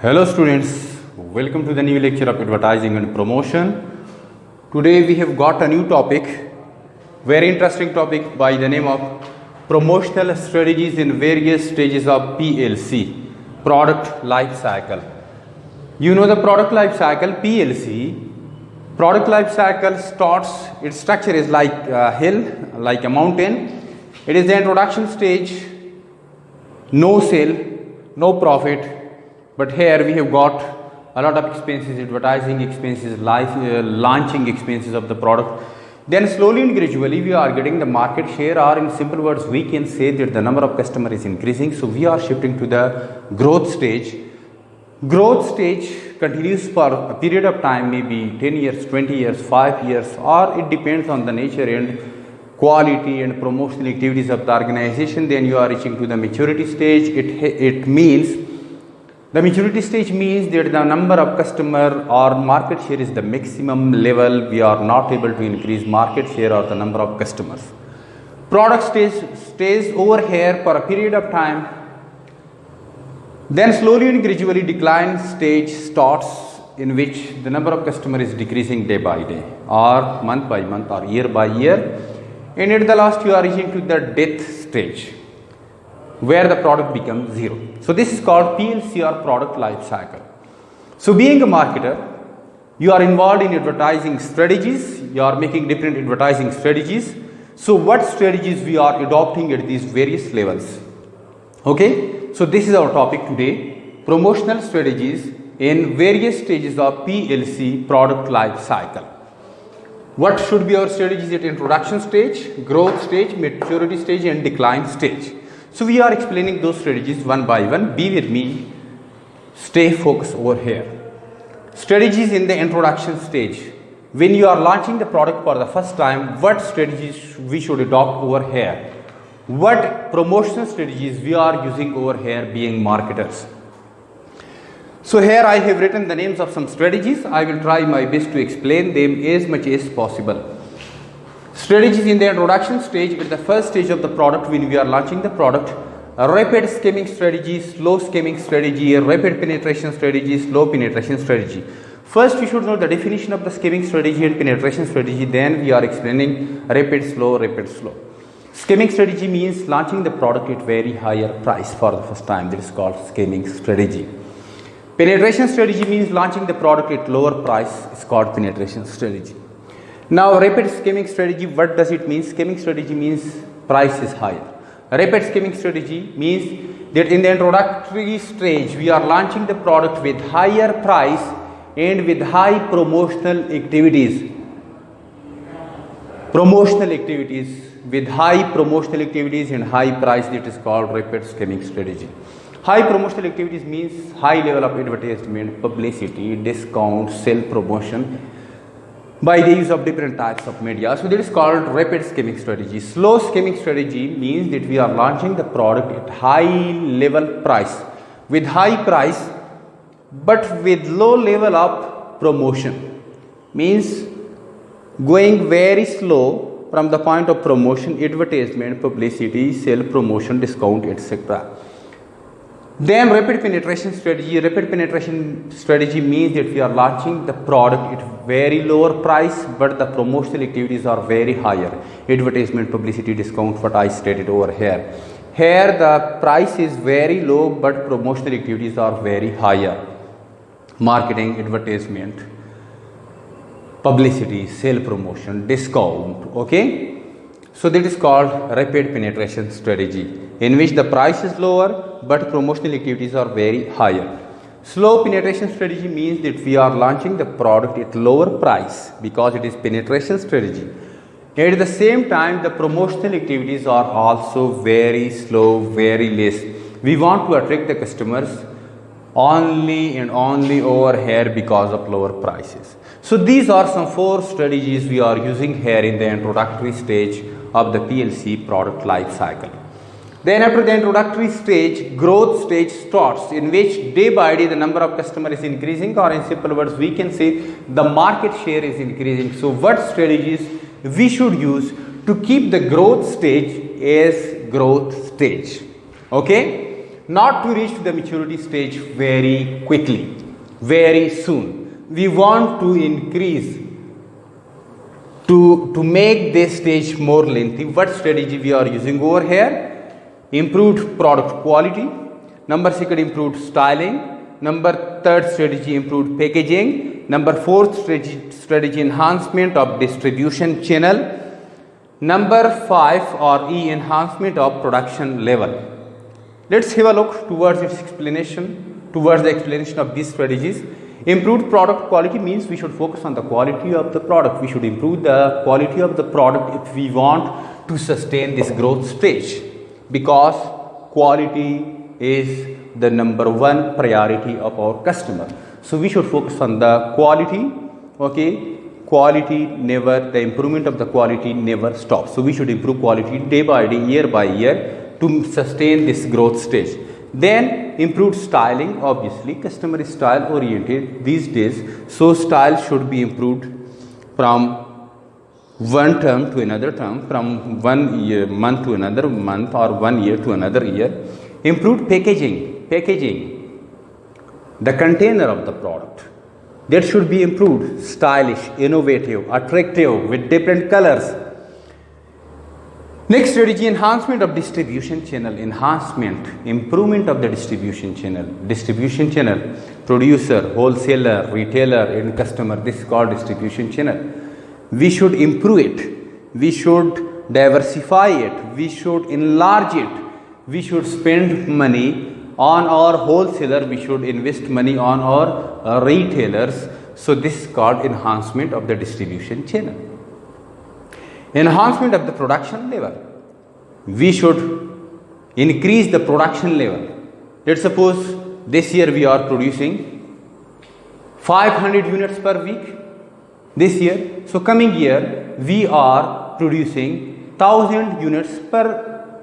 Hello students, welcome to the new lecture of advertising and promotion. Today we have got a new topic, very interesting topic by the name of promotional strategies in various stages of PLC, product life cycle. You know the product life cycle, PLC. Product life cycle starts, its structure is like a hill, like a mountain. It is the introduction stage, no sale, no profit. But here we have got a lot of expenses, advertising expenses, launching expenses of the product. Then slowly and gradually we are getting the market share, or in simple words we can say that the number of customers is increasing. So we are shifting to the growth stage. Growth stage continues for a period of time, maybe 10 years, 20 years, 5 years, or it depends on the nature and quality and promotional activities of the organization. Then you are reaching to the maturity stage. It means the maturity stage means that the number of customer or market share is the maximum level. We are not able to increase market share or the number of customers. Product stage stays over here for a period of time. Then slowly and gradually decline stage starts, in which the number of customers is decreasing day by day, or month by month, or year by year. And at the last you are reaching to the death stage, where the product becomes zero. So this is called PLC, or product life cycle. So being a marketer, you are involved in advertising strategies. You are making different advertising strategies. So what strategies we are adopting at these various levels? Okay, so this is our topic today, promotional strategies in various stages of PLC, product life cycle. What should be our strategies at introduction stage, growth stage, maturity stage, and decline stage? So we are explaining those strategies one by one. Be with me, stay focused over here. Strategies in the introduction stage. When you are launching the product for the first time, what strategies we should adopt over here? What promotional strategies we are using over here being marketers? So here I have written the names of some strategies. I will try my best to explain them as much as possible. Strategies in the introduction stage, at the first stage of the product when we are launching the product: a rapid scaling strategy, slow scaling strategy, a rapid penetration strategy, slow penetration strategy. First we should know the definition of the scaling strategy and penetration strategy, then we are explaining rapid, slow, rapid, slow. Scaling strategy means launching the product at very higher price for the first time, that is called scaling strategy. Penetration strategy means launching the product at lower price, is called penetration strategy. Now rapid scaling strategy, what does it mean? Scaling strategy means price is higher. Rapid scaling strategy means that in the introductory stage we are launching the product with higher price and with high promotional activities. With high promotional activities and high price, that is called rapid scaling strategy. High promotional activities means high level of advertisement, publicity, discount, sale promotion by the use of different types of media. So that is called rapid scaling strategy. Slow scaling strategy means that we are launching the product at high level price, with high price but with low level of promotion. Means going very slow from the point of promotion, advertisement, publicity, sale promotion, discount, etc. Then rapid penetration strategy. Rapid penetration strategy means that we are launching the product at very lower price but the promotional activities are very higher. Advertisement, publicity, discount, what I stated over here. Here the price is very low but promotional activities are very higher. Marketing, advertisement, publicity, sale promotion, discount. Okay. So that is called rapid penetration strategy, in which the price is lower but promotional activities are very higher. Slow penetration strategy means that we are launching the product at lower price because it is penetration strategy. At the same time, the promotional activities are also very slow, very less. We want to attract the customers only and only over here because of lower prices. So these are some 4 strategies we are using here in the introductory stage of the PLC, product life cycle. Then after the introductory stage, growth stage starts, in which day by day the number of customers is increasing, or in simple words we can say the market share is increasing. So what strategies we should use to keep the growth stage as growth stage? Okay. not to reach to the maturity stage very quickly, very soon. We want to increase to make this stage more lengthy. What strategy we are using over here? Improved product quality. Number second, improved styling. Number third strategy, improved packaging. Number fourth strategy enhancement of distribution channel. Number 5 or E, enhancement of production level. Let's have a look towards its explanation, towards the explanation of these strategies. Improved product quality means we should focus on the quality of the product. We should improve the quality of the product if we want to sustain this growth stage, because quality is the number one priority of our customer. So we should focus on the quality, okay? Quality never, the improvement of the quality never stops. So we should improve quality day by day, year by year to sustain this growth stage. Then improved styling, obviously customer is style oriented these days. So style should be improved from one term to another term, from one year, month to another month, or 1 year to another year. Improved packaging, the container of the product, that should be improved, stylish, innovative, attractive with different colors. Next strategy, enhancement of distribution channel. Enhancement, improvement of the distribution channel. Distribution channel, producer, wholesaler, retailer and customer, this is called distribution channel. We should improve it, we should diversify it, we should enlarge it, we should spend money on our wholesaler, we should invest money on our retailers. So this is called enhancement of the distribution channel. Enhancement of the production level. We should increase the production level. Let's suppose this year we are producing 500 units per week this year. So coming year we are producing 1000 units per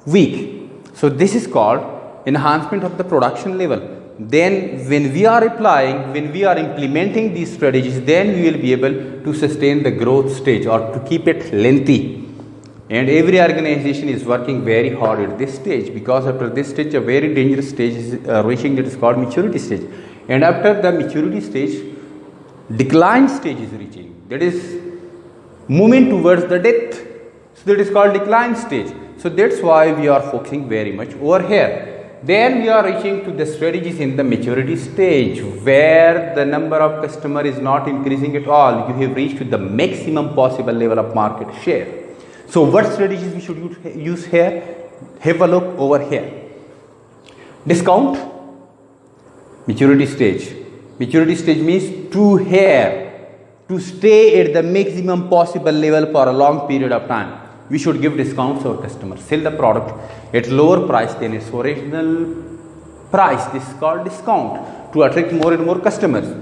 week. So this is called enhancement of the production level. Then when we are applying, when we are implementing these strategies, then we will be able to sustain the growth stage or to keep it lengthy. And every organization is working very hard at this stage, because after this stage a very dangerous stage is reaching, that is called maturity stage. And after the maturity stage, decline stage is reaching, that is moving towards the death. So that is called decline stage. So that's why we are focusing very much over here. Then we are reaching to the strategies in the maturity stage, where the number of customer is not increasing at all. You have reached to the maximum possible level of market share. So what strategies we should use here? Have a look over here. Discount, maturity stage. Maturity stage means to stay at the maximum possible level for a long period of time. We should give discounts to our customers, sell the product at lower price than its original price. This is called discount, to attract more and more customers.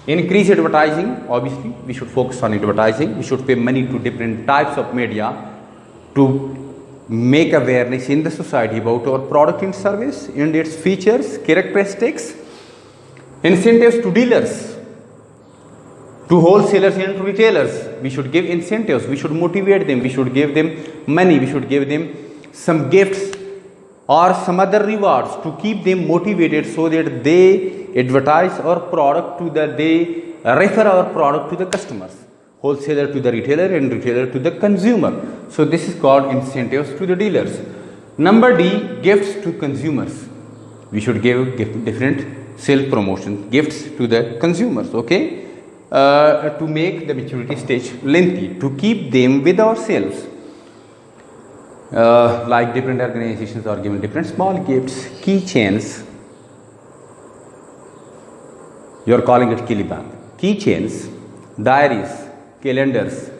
Increase advertising, obviously we should focus on advertising. We should pay money to different types of media to make awareness in the society about our product and service and its features, characteristics. Incentives to dealers, to wholesalers and to retailers. We should give incentives, we should motivate them, we should give them money, we should give them some gifts or some other rewards to keep them motivated, so that they advertise our product they refer our product to the customers, wholesaler to the retailer and retailer to the consumer. So this is called incentives to the dealers. Number D, gifts to consumers. We should give different sales promotion gifts to the consumers, okay? To make the maturity stage lengthy, to keep them with ourselves. Like different organizations are given different small gifts, keychains. You are calling it Kilibang. Keychains, diaries, calendars,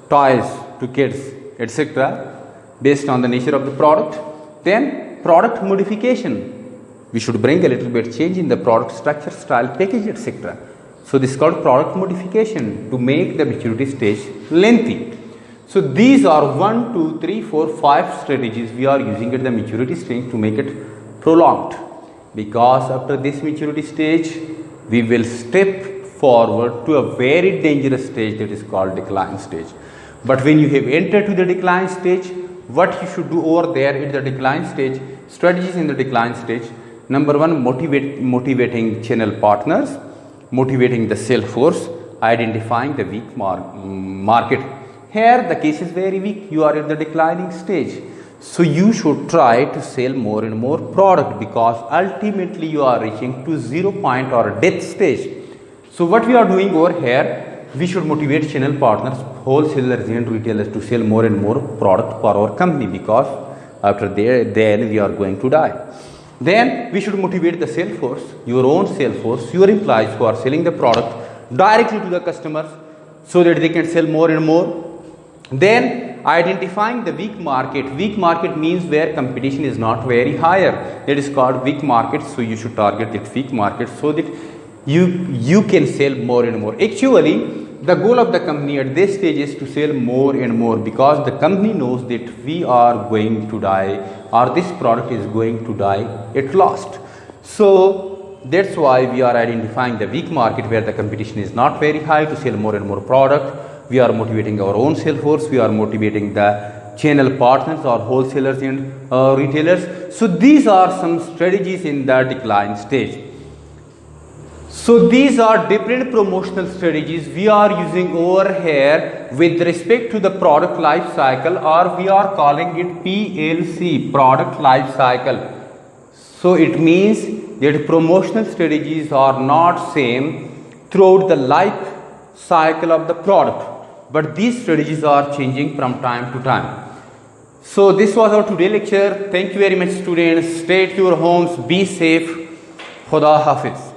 toys to kids, etc. based on the nature of the product. Then product modification. We should bring a little bit change in the product structure, style, package, etc. So this is called product modification, to make the maturity stage lengthy. So these are 1, 2, 3, 4, 5 strategies we are using at the maturity stage to make it prolonged. Because after this maturity stage, we will step forward to a very dangerous stage, that is called decline stage. But when you have entered to the decline stage, what you should do over there at the decline stage, Strategies in the decline stage. Number one, motivating channel partners, motivating the sales force, identifying the weak market. Here the case is very weak. You are at the declining stage. So you should try to sell more and more product, because ultimately you are reaching to 0 point or death stage. So what we are doing over here, we should motivate channel partners, wholesalers and retailers to sell more and more product for our company, because after then we are going to die. Then we should motivate the sales force, your own sales force, your employees who are selling the product directly to the customers, so that they can sell more and more. Then identifying the weak market. Weak market means where competition is not very higher. It is called weak market. So you should target that weak market so that you can sell more and more. Actually, the goal of the company at this stage is to sell more and more, because the company knows that we are going to die, or this product is going to die at last. So that's why we are identifying the weak market where the competition is not very high to sell more and more product. We are motivating our own sales force. We are motivating the channel partners or wholesalers and retailers. So these are some strategies in the decline stage. So these are different promotional strategies we are using over here with respect to the product life cycle, or we are calling it PLC, product life cycle. So it means that promotional strategies are not same throughout the life cycle of the product, but these strategies are changing from time to time. So this was our today lecture. Thank you very much, students. Stay at your homes, be safe. Khuda Hafiz.